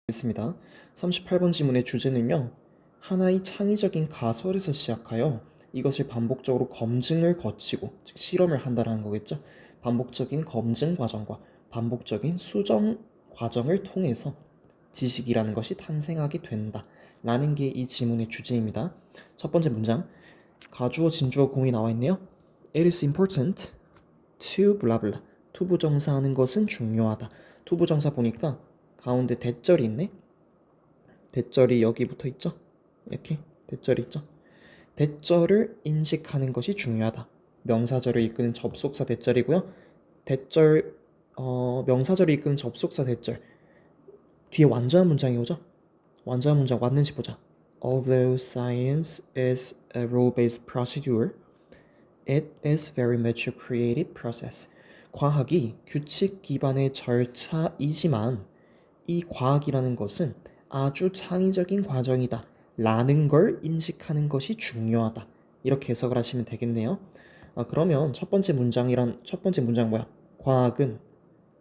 있습니다. 38번 지문의 주제는요. 하나의 창의적인 가설에서 시작하여 이것을 반복적으로 검증을 거치고, 즉 실험을 한다는 거겠죠. 반복적인 검증 과정과 반복적인 수정 과정을 통해서 지식이라는 것이 탄생하게 된다 라는 게 이 지문의 주제입니다. 첫 번째 문장, 가주어, 진주어, 공이 나와 있네요. It is important to blah blah. 투부정사하는 것은 중요하다. 투부정사 보니까 가운데 대절이 있네. 대절이 여기 붙어 있죠? 이렇게 대절이 있죠? 대절을 인식하는 것이 중요하다. 명사절을 이끄는 접속사 대절이고요. 대절 명사절을 이끄는 접속사 대절 뒤에 완전한 문장이 오죠? 완전한 문장 왔는지 보자. Although science is a rule-based procedure, it is very much a creative process. 과학이 규칙 기반의 절차이지만 이 과학이라는 것은 아주 창의적인 과정이다 라는 걸 인식하는 것이 중요하다. 이렇게 해석을 하시면 되겠네요. 그러면 첫 번째 문장 뭐야? 과학은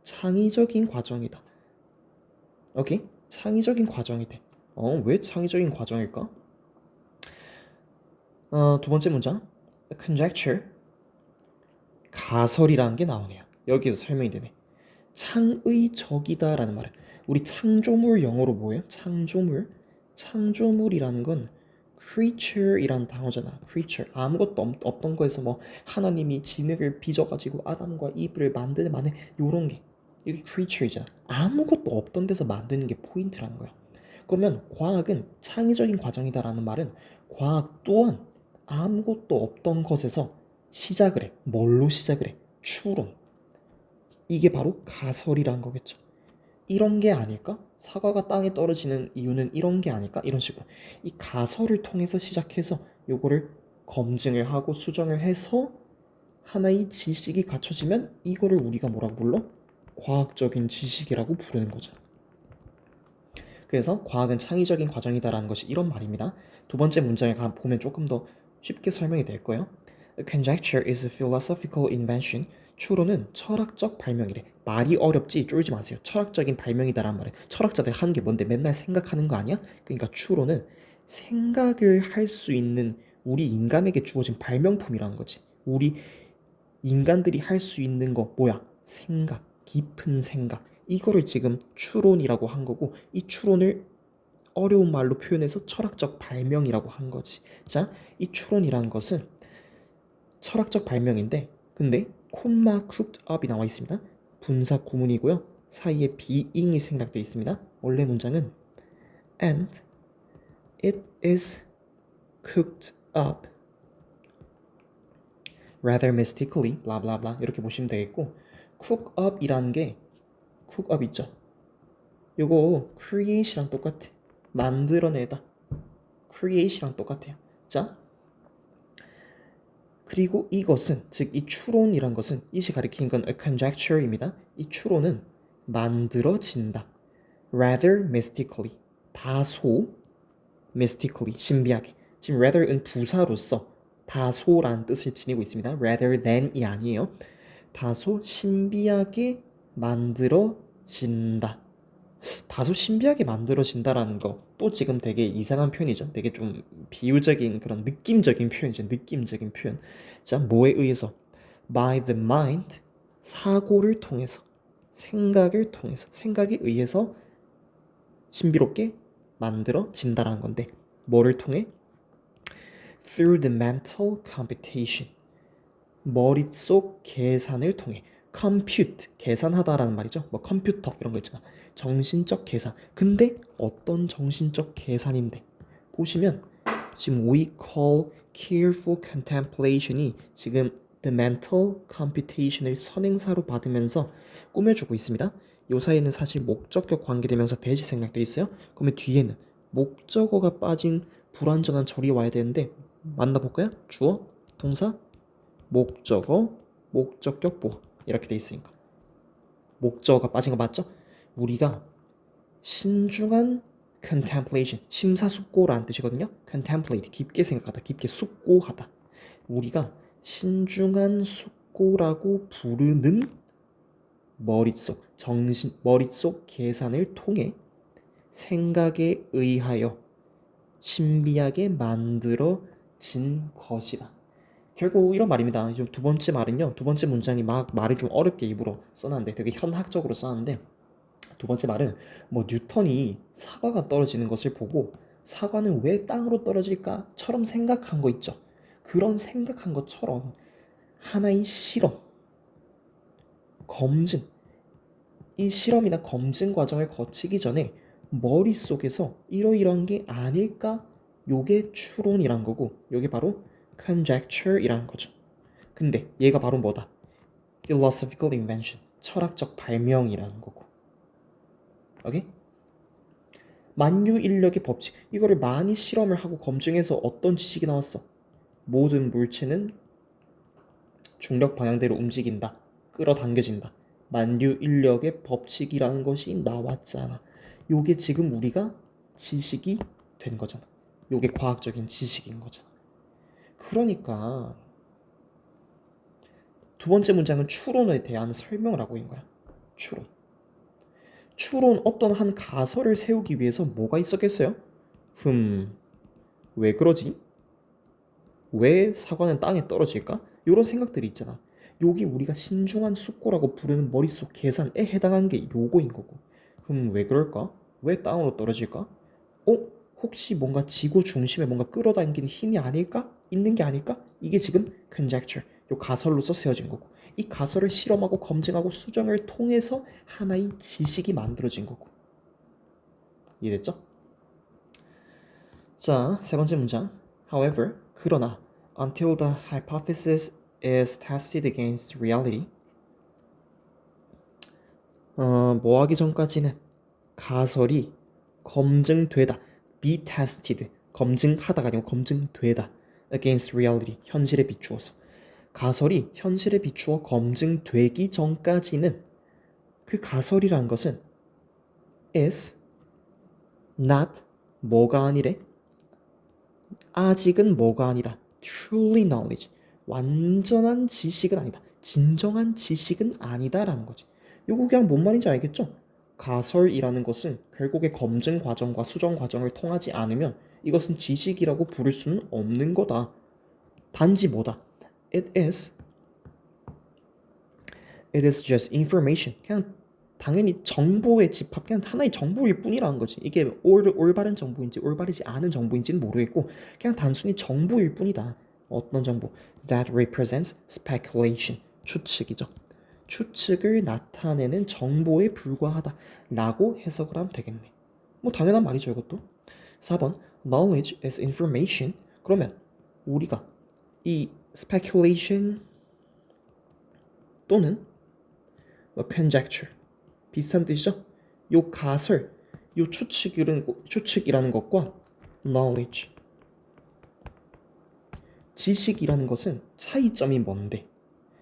창의적인 과정이다. 오케이? 창의적인 과정이 돼. 왜 창의적인 과정일까? 두 번째 문장 conjecture, 가설이라는 게 나오네요. 여기서 설명이 되네. 창의적이다라는 말은 우리 창조물 영어로 뭐예요? 창조물이라는 건 creature이란 단어잖아. creature. 아무것도 없던 거에서 뭐 하나님이 진흙을 빚어가지고 아담과 이브를 만드는 요런 게 이게 creature이잖아. 아무것도 없던 데서 만드는 게 포인트라는 거야. 그러면 과학은 창의적인 과정이다라는 말은 과학 또한 아무것도 없던 것에서 시작을 해. 뭘로 시작을 해? 추론. 이게 바로 가설이란 거겠죠. 이런 게 아닐까? 사과가 땅에 떨어지는 이유는 이런 게 아닐까? 이런 식으로 이 가설을 통해서 시작해서 요거를 검증을 하고 수정을 해서 하나의 지식이 갖춰지면 이거를 우리가 뭐라고 불러? 과학적인 지식이라고 부르는 거죠. 그래서 과학은 창의적인 과정이다라는 것이 이런 말입니다. 두 번째 문장에 보면 조금 더 쉽게 설명이 될 거예요. A conjecture is a philosophical invention. 추론은 철학적 발명이래. 말이 어렵지 쫄지 마세요. 철학적인 발명이다라는 말은 철학자들 하는 게 뭔데 맨날 생각하는 거 아니야? 그러니까 추론은 생각을 할 수 있는 우리 인간에게 주어진 발명품이라는 거지. 우리 인간들이 할 수 있는 거 뭐야? 생각, 깊은 생각. 이거를 지금 추론이라고 한 거고 이 추론을 어려운 말로 표현해서 철학적 발명이라고 한 거지. 자, 이 추론이라는 것은 철학적 발명인데 근데 콤마 cooked up이 나와 있습니다. 분사 구문이고요. 사이에 being이 생략되어 있습니다. 원래 문장은 and it is cooked up rather mystically blah blah blah 이렇게 보시면 되겠고 cook up이라는 게 cook up 있죠. 요거 create이랑 똑같아. 만들어내다. create이랑 똑같아요. 자, 그리고 이것은 즉 이 추론이란 것은 이시 가리키는 건 a conjecture입니다. 이 추론은 만들어진다. rather mystically 다소 mystically 신비하게. 지금 rather은 부사로서 다소란 뜻을 지니고 있습니다. rather than이 아니에요. 다소 신비하게 만들어진다. 다소 신비하게 만들어진다라는 거 또 지금 되게 이상한 표현이죠. 되게 좀 비유적인 그런 느낌적인 표현이죠. 느낌적인 표현. 자, 뭐에 의해서? By the mind, 사고를 통해서, 생각을 통해서, 생각에 의해서 신비롭게 만들어진다라는 건데 뭐를 통해? Through the mental computation, 머릿속 계산을 통해. compute, 계산하다라는 말이죠. 뭐 컴퓨터 이런 거 있잖아. 정신적 계산. 근데 어떤 정신적 계산인데? 보시면 지금 we call careful contemplation이 지금 the mental computation을 선행사로 받으면서 꾸며주고 있습니다. 요 사이에는 사실 목적격 관계대명사 대시 생략돼 있어요. 그러면 뒤에는 목적어가 빠진 불완전한 절이 와야 되는데 만나볼까요? 주어, 동사, 목적어, 목적격, 보어 이렇게 돼 있으니까 목적어가 빠진 거 맞죠? 우리가 신중한 contemplation, 심사숙고라는 뜻이거든요. contemplate, 깊게 생각하다, 깊게 숙고하다. 우리가 신중한 숙고라고 부르는 머릿속 계산을 통해 생각에 의하여 신비하게 만들어진 것이다. 결국 이런 말입니다. 두 번째 말은요. 두 번째 문장이 막 말을 좀 어렵게 일부러 써놨는데 되게 현학적으로 써놨는데 두 번째 말은 뭐 뉴턴이 사과가 떨어지는 것을 보고 사과는 왜 땅으로 떨어질까처럼 생각한 거 있죠. 그런 생각한 것처럼 하나의 실험, 검증, 이 실험이나 검증 과정을 거치기 전에 머릿속에서 이러이러한 게 아닐까? 요게 추론이란 거고 요게 바로 conjecture이라는 거죠. 근데 얘가 바로 뭐다? philosophical invention, 철학적 발명이라는 거고. 오케이? 만유인력의 법칙, 이거를 많이 실험을 하고 검증해서 어떤 지식이 나왔어? 모든 물체는 중력 방향대로 움직인다. 끌어당겨진다. 만유인력의 법칙이라는 것이 나왔잖아. 요게 지금 우리가 지식이 된 거잖아. 요게 과학적인 지식인 거잖아. 그러니까 두 번째 문장은 추론에 대한 설명을 하고 있는 거야. 추론. 추론 어떤 한 가설을 세우기 위해서 뭐가 있었겠어요? 왜 그러지? 왜 사과는 땅에 떨어질까? 이런 생각들이 있잖아. 여기 우리가 신중한 숙고라고 부르는 머릿속 계산에 해당하는 게 요거인 거고. 그럼 왜 그럴까? 왜 땅으로 떨어질까? 혹시 뭔가 지구 중심에 뭔가 끌어당기는 힘이 아닐까? 있는 게 아닐까? 이게 지금 conjecture, 요 가설로서 세워진 거고. 이 가설을 실험하고 검증하고 수정을 통해서 하나의 지식이 만들어진 거고. 이해됐죠? 자, 세 번째 문장. However, 그러나 until the hypothesis is tested against reality, 뭐 하기 전까지는 가설이 검증되다. be tested, 검증하다가 아니고 검증되다. against reality, 현실에 비추어서. 가설이 현실에 비추어 검증되기 전까지는 그 가설이라는 것은 is not 뭐가 아니래? 아직은 뭐가 아니다. truly knowledge. 완전한 지식은 아니다. 진정한 지식은 아니다라는 거지. 이거 그냥 뭔 말인지 알겠죠? 가설이라는 것은 결국에 검증 과정과 수정 과정을 통하지 않으면 이것은 지식이라고 부를 수는 없는 거다. 단지 뭐다? It is just information. 그냥 당연히 정보의 집합, 그냥 하나의 정보일 뿐이라는 거지. 이게 올바른 정보인지 올바르지 않은 정보인지는 모르겠고 그냥 단순히 정보일 뿐이다. 어떤 정보? That represents speculation. 추측이죠. 추측을 나타내는 정보에 불과하다 라고 해석을 하면 되겠네. 뭐 당연한 말이죠 이것도. 4번 Knowledge is information. 그러면 우리가 이 speculation 또는 conjecture 비슷한 뜻이죠? 요 가설, 요 추측이라는 것과 knowledge, 지식이라는 것은 차이점이 뭔데?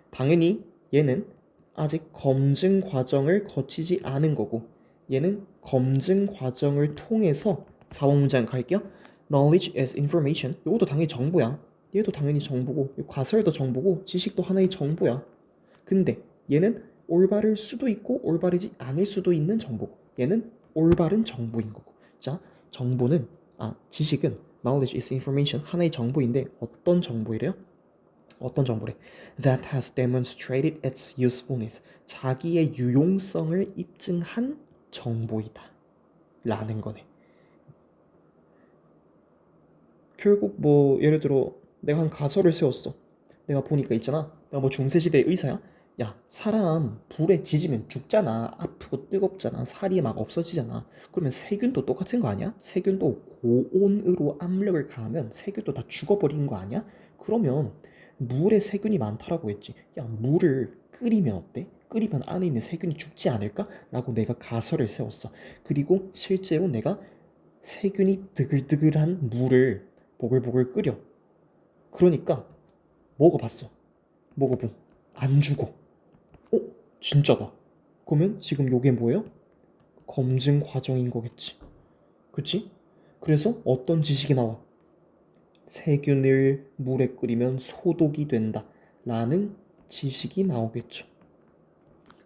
당연히 얘는 아직 검증 과정을 거치지 않은 거고 얘는 검증 과정을 통해서 4번 문장 갈게요. Knowledge is information. 이것도 당연히 정보야. 얘도 당연히 정보고 가설도 정보고 지식도 하나의 정보야. 근데 얘는 올바를 수도 있고 올바르지 않을 수도 있는 정보고 얘는 올바른 정보인 거고. 자, 지식은 knowledge is information 하나의 정보인데 어떤 정보이래요? 어떤 정보래? That has demonstrated its usefulness. 자기의 유용성을 입증한 정보이다. 라는 거네. 결국 뭐 예를 들어 내가 한 가설을 세웠어. 내가 보니까 있잖아. 내가 뭐 중세시대 의사야? 야, 사람 불에 지지면 죽잖아. 아프고 뜨겁잖아. 살이 막 없어지잖아. 그러면 세균도 똑같은 거 아니야? 세균도 고온으로 압력을 가하면 세균도 다 죽어버리는 거 아니야? 그러면 물에 세균이 많다라고 했지. 야, 물을 끓이면 어때? 끓이면 안에 있는 세균이 죽지 않을까? 라고 내가 가설을 세웠어. 그리고 실제로 내가 세균이 드글드글한 물을 보글보글 끓여. 그러니까 먹어봤어. 먹어봄. 안 죽어. 진짜다. 그러면 지금 요게 뭐예요? 검증 과정인 거겠지. 그치? 그래서 어떤 지식이 나와? 세균을 물에 끓이면 소독이 된다. 라는 지식이 나오겠죠.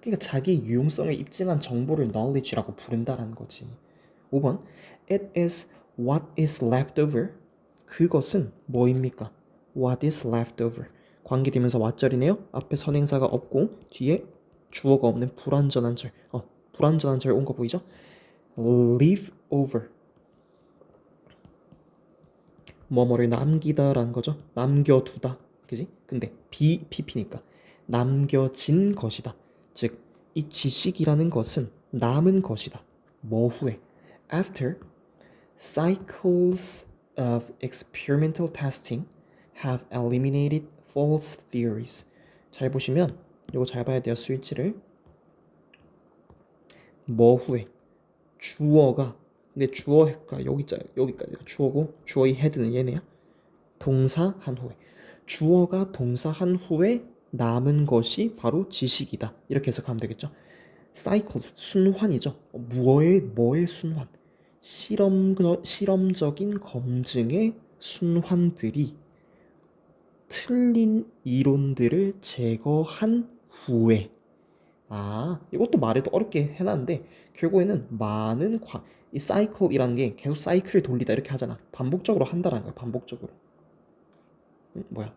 그러니까 자기 유용성을 입증한 정보를 knowledge라고 부른다라는 거지. 5번 It is what is left over. 그것은 뭐입니까? What is left over. 관계대명사 what절이네요. 앞에 선행사가 없고 뒤에 주어가 없는 불완전한 절. 불완전한 절 온 거 보이죠? Leave over. 뭐뭐를 남기다라는 거죠. 남겨두다. 그지? 근데 PP니까 남겨진 것이다. 즉, 이 지식이라는 것은 남은 것이다. 뭐 후에? After cycles of experimental testing have eliminated false theories. 잘 보시면 이거 잘 봐야 돼요. 스위치를. 뭐 후에? 주어가 근데 주어가 여기까지가 주어고 주어의 헤드는 얘네야. 동사 한 후에 주어가 동사 한 후에 남은 것이 바로 지식이다. 이렇게 해석하면 되겠죠. cycles 순환이죠. 뭐의 순환? 실험적인 검증의 순환들이 틀린 이론들을 제거한 후에 이것도 말해도 어렵게 해놨는데 결국에는 이 사이클이라는 게 계속 사이클을 돌리다 이렇게 하잖아. 반복적으로 한다라는 거야. 반복적으로. 뭐야?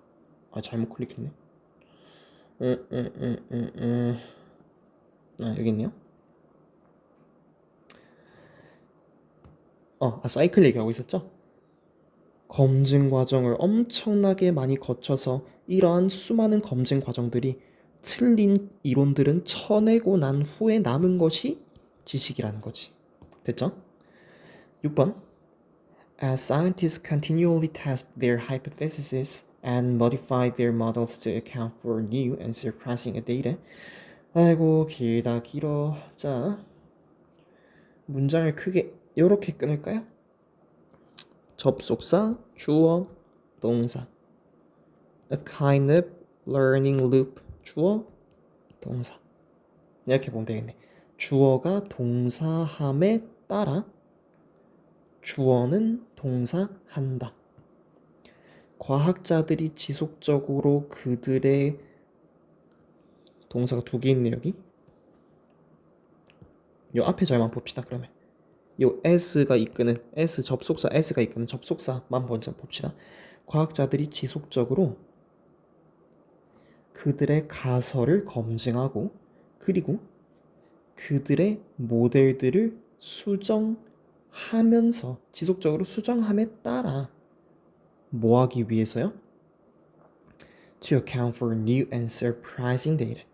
잘못 클릭했네. 여기 있네요. 사이클 얘기하고 있었죠? 검증 과정을 엄청나게 많이 거쳐서 이러한 수많은 검증 과정들이 틀린 이론들은 쳐내고 난 후에 남은 것이 지식이라는 거지. 됐죠? 6번 As scientists continually test their hypotheses and modify their models to account for new and surprising data. 아이고 길어. 자, 문장을 크게 이렇게 끊을까요? 접속사, 주어, 동사. A kind of learning loop. 주어, 동사. 이렇게 보면 되겠네. 주어가 동사함에 따라 주어는 동사한다. 과학자들이 지속적으로 그들의 동사가 두 개 있네 여기. 요 앞에 절만 봅시다. 그러면 요 S가 이끄는 접속사 S가 이끄는 접속사만 먼저 봅시다. 과학자들이 지속적으로 그들의 가설을 검증하고 그리고 그들의 모델들을 수정하면서 지속적으로 수정함에 따라 뭐 하기 위해서요? To account for new and surprising data.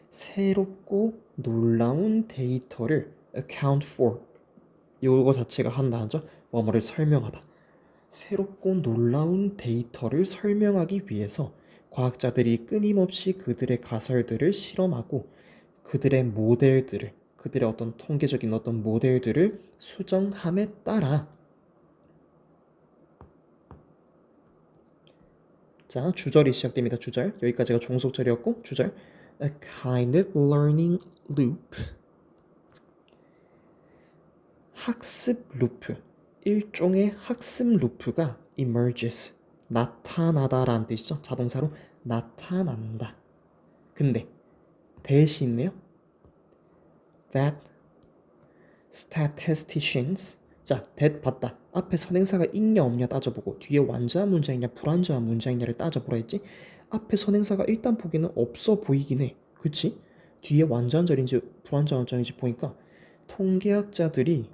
새롭고 놀라운 데이터를 account for. 요거 자체가 한다죠. 뭐뭐를 설명하다. 새롭고 놀라운 데이터를 설명하기 위해서 과학자들이 끊임없이 그들의 가설들을 실험하고 그들의 어떤 통계적인 어떤 모델들을 수정함에 따라 자, 주절이 시작됩니다. 주절. 여기까지가 종속절이었고 주절. A kind of learning loop. 학습 루프. 일종의 학습 루프가 emerges. 나타나다라는 뜻이죠. 자동사로 나타난다. 근데 대시 있네요. That statisticians. 자, that 봤다. 앞에 선행사가 있냐 없냐 따져보고 뒤에 완전한 문장이냐 불완전한 문장이냐를 따져보라 했지. 앞에 선행사가 일단 보기에는 없어 보이긴 해. 그치? 뒤에 완전한 절인지 불완전한 절인지 보니까 통계학자들이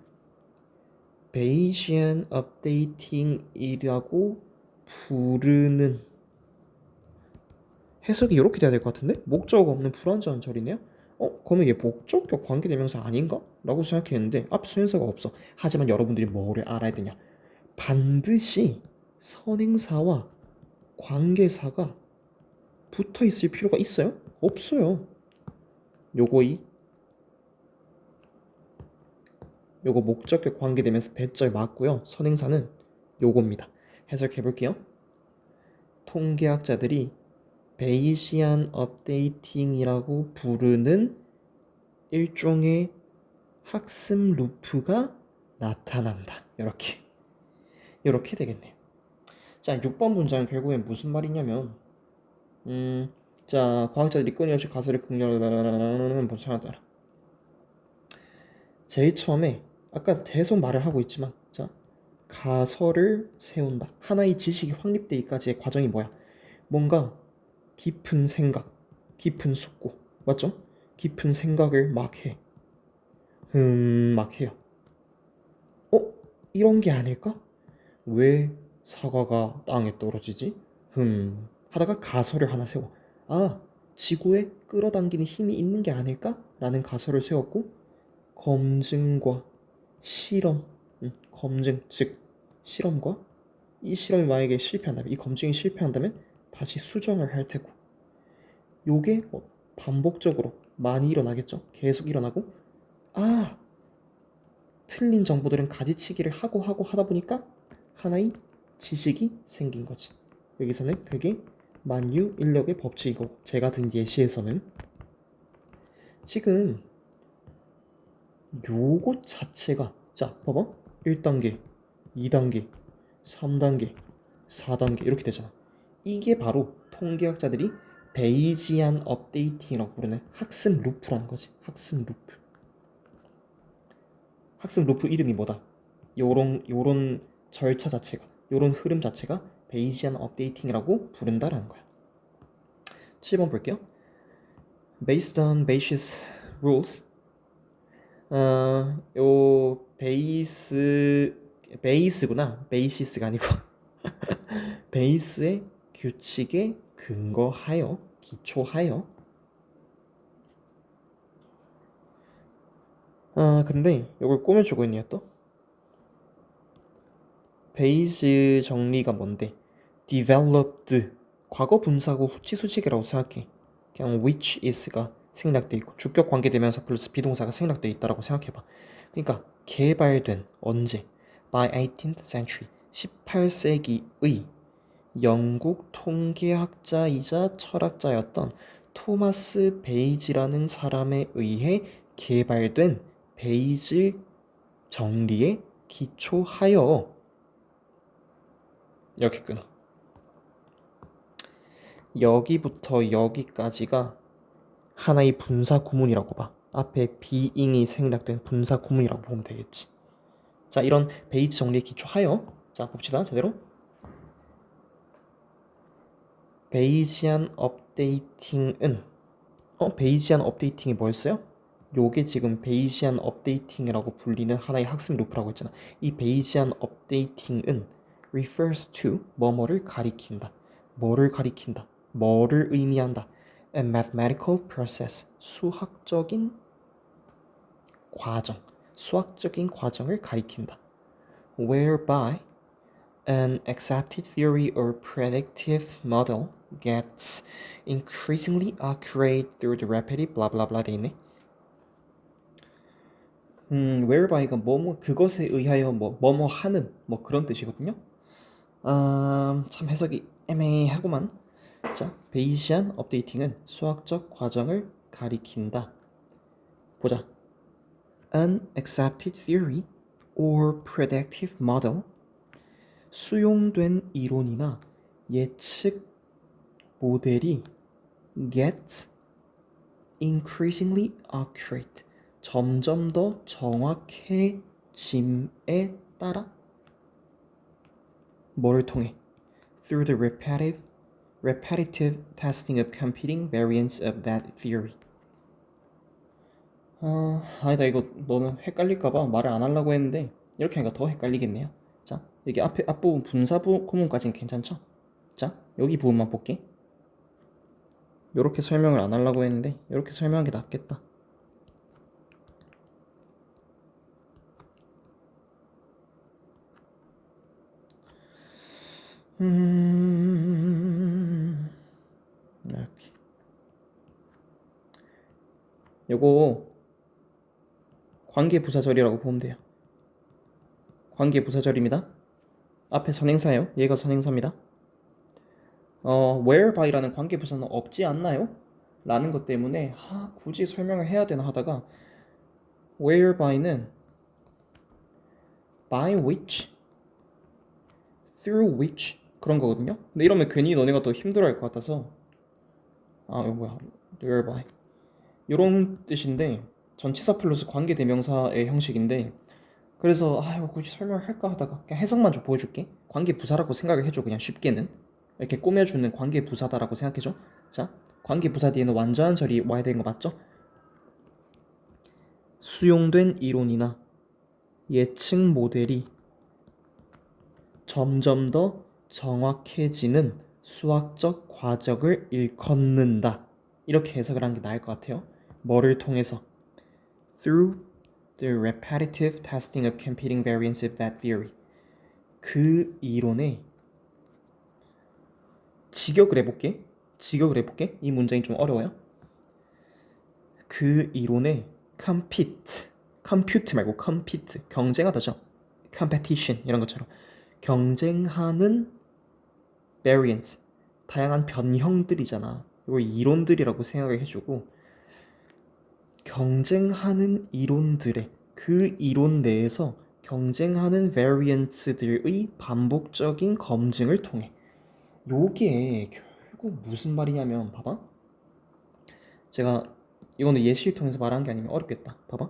베이시안 업데이팅이라고 부르는 해석이 이렇게 돼야 될 것 같은데? 목적 없는 불완전한 절이네요? 그러면 이게 목적격 관계대명사 아닌가? 라고 생각했는데 앞 선행사가 없어. 하지만 여러분들이 뭐를 알아야 되냐? 반드시 선행사와 관계사가 붙어 있을 필요가 있어요? 없어요. 요거 목적격 관계대명사 대절 맞고요. 선행사는 요겁니다. 해석해 볼게요. 통계학자들이 베이시안 업데이팅이라고 부르는 일종의 학습 루프가 나타난다. 이렇게 되겠네요. 자, 6번 문장은 결국엔 무슨 말이냐면 자, 과학자들이 끊임없이 가설을 제일 처음에 아까 계속 말을 하고 있지만 자 가설을 세운다. 하나의 지식이 확립되기까지의 과정이 뭐야? 뭔가 깊은 생각, 깊은 숙고, 맞죠? 깊은 생각을 막 해. 막 해요. 어? 이런 게 아닐까? 왜 사과가 땅에 떨어지지? 하다가 가설을 하나 세워. 아, 지구에 끌어당기는 힘이 있는 게 아닐까? 라는 가설을 세웠고, 검증과 실험, 검증, 즉, 실험과 이 실험이 만약에 실패한다면, 이 검증이 실패한다면 다시 수정을 할 테고, 요게 반복적으로 많이 일어나겠죠? 계속 일어나고, 아, 틀린 정보들은 가지치기를 하고 하다 보니까 하나의 지식이 생긴 거지. 여기서는 그게 만유인력의 법칙이고 제가 든 예시에서는 지금 요것 자체가 자 봐봐 1단계 2단계 3단계 4단계 이렇게 되잖아. 이게 바로 통계학자들이 베이지안 업데이팅이라고 부르는 학습 루프라는 거지. 학습 루프 이름이 뭐다? 요런 절차 자체가 요런 흐름 자체가 베이지안 업데이팅이라고 부른다라는 거야. 7번 볼게요. Based on Bayes' rules, 요 베이스구나. 베이시스가 아니고 베이스의 규칙에 근거하여 기초하여 근데 요걸 꾸며주고 있네요 또. 베이스 정리가 뭔데? developed 과거 분사고 후치 수직이라고 생각해. 그냥 which is가 생략돼 있고 주격 관계대명사 플러스 비동사가 생략돼 있다라고 생각해봐. 그러니까 개발된 언제? by 18th century 18세기의 영국 통계학자이자 철학자였던 토마스 베이지라는 사람에 의해 개발된 베이지 정리에 기초하여 이렇게 끊어. 여기부터 여기까지가 하나의 분사 구문이라고 봐. 앞에 being이 생략된 분사 구문이라고 보면 되겠지. 자, 이런 베이지 정리에 기초하여 자 봅시다. 제대로. 베이지안 업데이팅은 베이지안 업데이팅이 뭐였어요? 요게 지금 베이지안 업데이팅이라고 불리는 하나의 학습 루프라고 했잖아. 이 베이지안 업데이팅은 refers to 뭐뭐를 가리킨다. 뭐를 가리킨다. 뭐를 의미한다. A mathematical process 수학적인 과정. 수학적인 과정을 가리킨다. whereby an accepted theory or predictive model gets increasingly accurate through the repeated blah blah blah 돼 있네. whereby가 뭐뭐 그것에 의하여 뭐뭐 하는 뭐 그런 뜻이거든요. 참 해석이 애매하고만. 자, 베이시안 업데이팅은 수학적 과정을 가리킨다. 보자. An accepted theory or predictive model 수용된 이론이나 예측 모델이 gets increasingly accurate 점점 더 정확해짐에 따라 뭐를 통해 through the repetitive testing of competing variants of that theory. 아니다 이거 너는 헷갈릴까봐 말을 안 하려고 했는데 이렇게 하니까 더 헷갈리겠네요. 자 여기 앞부분 분사 구문까지는 괜찮죠? 자 여기 부분만 볼게. 이렇게 설명을 안 하려고 했는데 이렇게 설명하는 게 낫겠다. 이렇게. 요거 관계부사절이라고 보면 돼요. 관계부사절입니다. 앞에 선행사예요. 얘가 선행사입니다. whereby라는 관계부사는 없지 않나요? 라는 것 때문에 굳이 설명을 해야 되나 하다가 whereby는 by which, through which 그런 거거든요. 근데 이러면 괜히 너네가 더 힘들어할 것 같아서 이거 뭐야 whereby 이런 뜻인데 전치사 플러스 관계대명사의 형식인데 그래서 이거 굳이 설명을 할까 하다가 그냥 해석만 좀 보여줄게. 관계부사라고 생각을 해줘. 그냥 쉽게는 이렇게 꾸며주는 관계부사다라고 생각해줘. 자, 관계부사 뒤에는 완전한 절이 와야 되는 거 맞죠? 수용된 이론이나 예측 모델이 점점 더 정확해지는 수학적 과정을 일컫는다. 이렇게 해석을 하는 게 나을 것 같아요. 뭐를 통해서? Through the repetitive testing of competing variants of that theory. 그 이론의 직역을 해볼게. 이 문장이 좀 어려워요. 그 이론의 compete 말고 compete, 경쟁하다죠. competition 이런 것처럼 경쟁하는 variants, 다양한 변형들이잖아. 이걸 이론들이라고 생각을 해주고 경쟁하는 이론들의 그 이론 내에서 경쟁하는 variants들의 반복적인 검증을 통해 요게 결국 무슨 말이냐면 봐봐. 제가 이거는 예시를 통해서 말한 게 아니면 어렵겠다. 봐봐.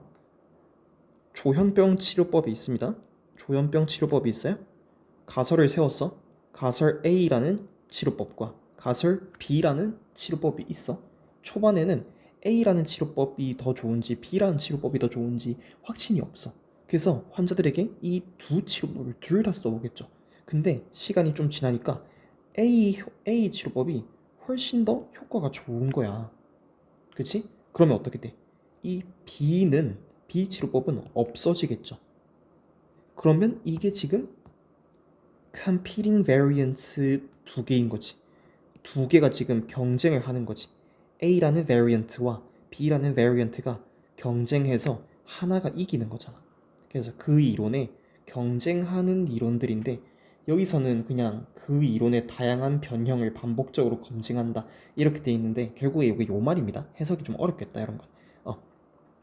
조현병 치료법이 있습니다. 조현병 치료법이 있어요. 가설을 세웠어. 가설 A라는 치료법과 가설 B라는 치료법이 있어. 초반에는 A라는 치료법이 더 좋은지 B라는 치료법이 더 좋은지 확신이 없어. 그래서 환자들에게 이 두 치료법을 둘 다 써보겠죠. 근데 시간이 좀 지나니까 A 치료법이 훨씬 더 효과가 좋은 거야. 그치? 그러면 어떻게 돼? 이 B 치료법은 없어지겠죠. 그러면 이게 지금 competing variants 두 개인 거지. 두 개가 지금 경쟁을 하는 거지. A라는 variant와 B라는 variant가 경쟁해서 하나가 이기는 거잖아. 그래서 그 이론에 경쟁하는 이론들인데 여기서는 그냥 그 이론의 다양한 변형을 반복적으로 검증한다 이렇게 돼 있는데 결국에 이게 요 말입니다. 해석이 좀 어렵겠다 이런 거.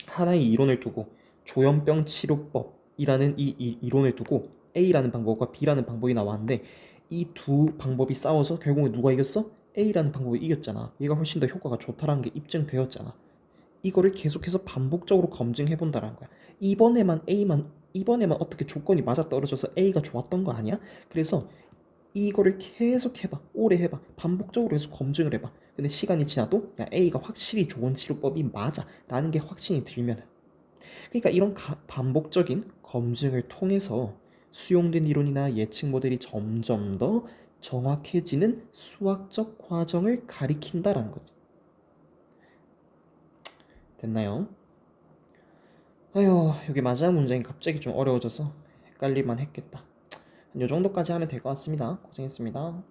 하나의 이론을 두고 조현병 치료법이라는 이 이론을 두고 A라는 방법과 B라는 방법이 나왔는데 이 두 방법이 싸워서 결국에 누가 이겼어? A라는 방법이 이겼잖아. 얘가 훨씬 더 효과가 좋다라는 게 입증되었잖아. 이거를 계속해서 반복적으로 검증해본다라는 거야. 이번에만 어떻게 조건이 맞아떨어져서 A가 좋았던 거 아니야? 그래서 이거를 계속 해봐. 오래 해봐. 반복적으로 해서 검증을 해봐. 근데 시간이 지나도 야 A가 확실히 좋은 치료법이 맞아 라는 게 확신이 들면 그러니까 이런 반복적인 검증을 통해서 수용된 이론이나 예측 모델이 점점 더 정확해지는 수학적 과정을 가리킨다라는 거지. 됐나요? 아휴, 여기 마지막 문장이 갑자기 좀 어려워져서 헷갈릴만 했겠다. 이 정도까지 하면 될 것 같습니다. 고생했습니다.